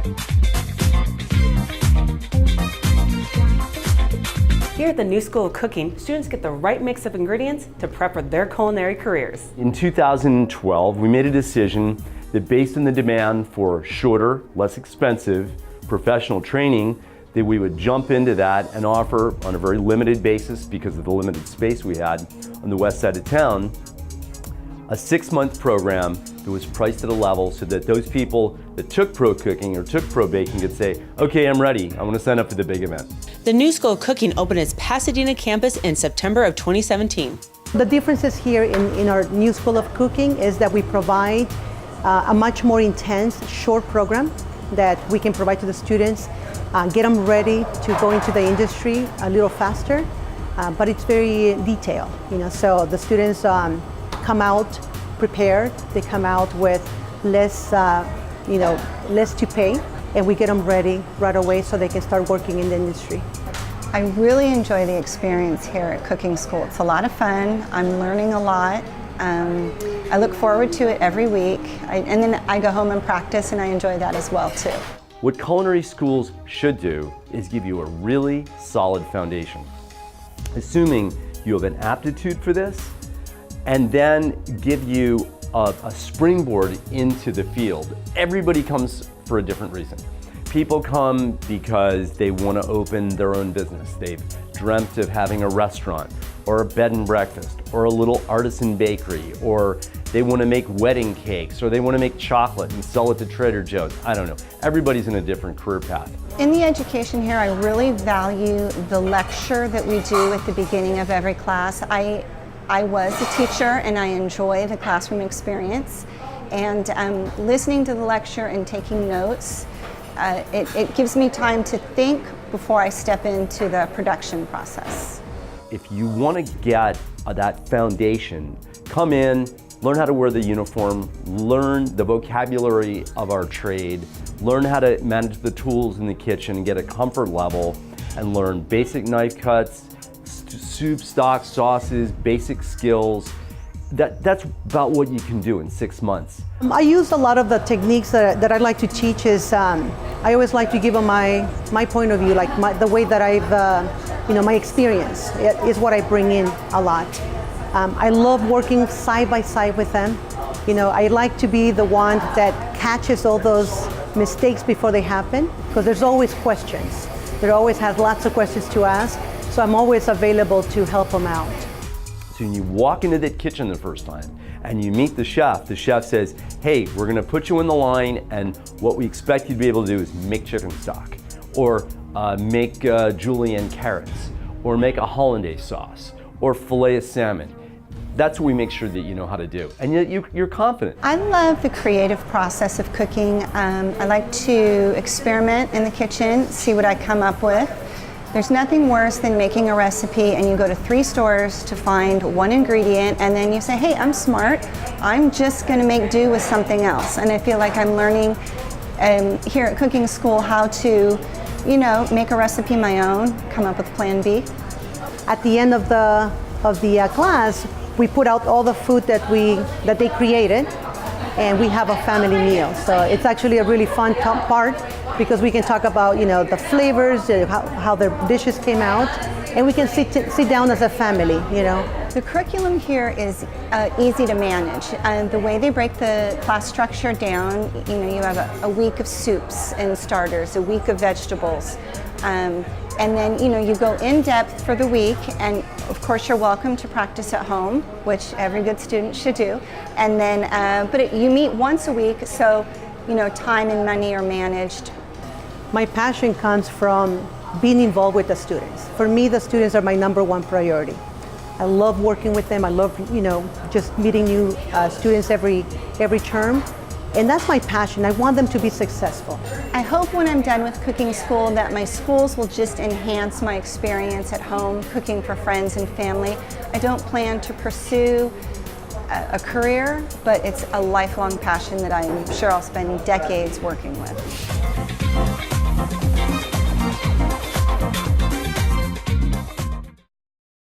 Here at the New School of Cooking, students get the right mix of ingredients to prep for their culinary careers. In 2012, we made a decision that based on the demand for shorter, less expensive professional training, that we would jump into that and offer on a very limited basis, because of the limited space we had on the west side of town, a 6-month program that was priced at a level so that those people that took pro cooking or took pro baking could say, okay, I'm ready, I want to sign up for the big event. The New School of Cooking opened its Pasadena campus in September of 2017. The differences here in our New School of Cooking is that we provide a much more intense, short program that we can provide to the students, get them ready to go into the industry a little faster, but it's very detailed, so the students come out prepared, they come out with less to pay, and we get them ready right away so they can start working in the industry. I really enjoy the experience here at cooking school. It's a lot of fun. I'm learning a lot. I look forward to it every week, and then I go home and practice, and I enjoy that as well too. What culinary schools should do is give you a really solid foundation, assuming you have an aptitude for this, and then give you a springboard into the field. Everybody comes for a different reason. People come because they want to open their own business. They've dreamt of having a restaurant or a bed and breakfast or a little artisan bakery, or they want to make wedding cakes, or they want to make chocolate and sell it to Trader Joe's. I don't know. Everybody's in a different career path. In the education here, I really value the lecture that we do at the beginning of every class. I was a teacher and I enjoy the classroom experience, and listening to the lecture and taking notes, it gives me time to think before I step into the production process. If you want to get that foundation, come in, learn how to wear the uniform, learn the vocabulary of our trade, learn how to manage the tools in the kitchen, get a comfort level, and learn basic knife cuts, soup, stock, sauces, basic skills. That's about what you can do in 6 months. I use a lot of the techniques that I like to teach. I always like to give them my point of view, like the way that I've, my experience is what I bring in a lot. I love working side by side with them. I like to be the one that catches all those mistakes before they happen, because there's always questions. There always has lots of questions to ask, so I'm always available to help them out. So when you walk into that kitchen the first time and you meet the chef says, hey, we're gonna put you in the line, and what we expect you to be able to do is make chicken stock, or make julienne carrots, or make a hollandaise sauce, or fillet of salmon. That's what we make sure that you know how to do, and yet you're confident. I love the creative process of cooking. I like to experiment in the kitchen, see what I come up with. There's nothing worse than making a recipe and you go to 3 stores to find one ingredient, and then you say, hey, I'm smart, I'm just gonna make do with something else. And I feel like I'm learning here at cooking school how to, make a recipe my own, come up with plan B. At the end of the class, we put out all the food that they created, and we have a family meal. So it's actually a really fun part, because we can talk about the flavors, how the dishes came out, and we can sit down as a family. The curriculum here is easy to manage. The way they break the class structure down, you have a week of soups and starters, a week of vegetables, and then you go in depth for the week, and of course you're welcome to practice at home, which every good student should do. And then, but you meet once a week, so time and money are managed. My passion comes from being involved with the students. For me, the students are my #1 priority. I love working with them. I love, just meeting new students every term. And that's my passion. I want them to be successful. I hope when I'm done with cooking school that my schools will just enhance my experience at home, cooking for friends and family. I don't plan to pursue a career, but it's a lifelong passion that I'm sure I'll spend decades working with.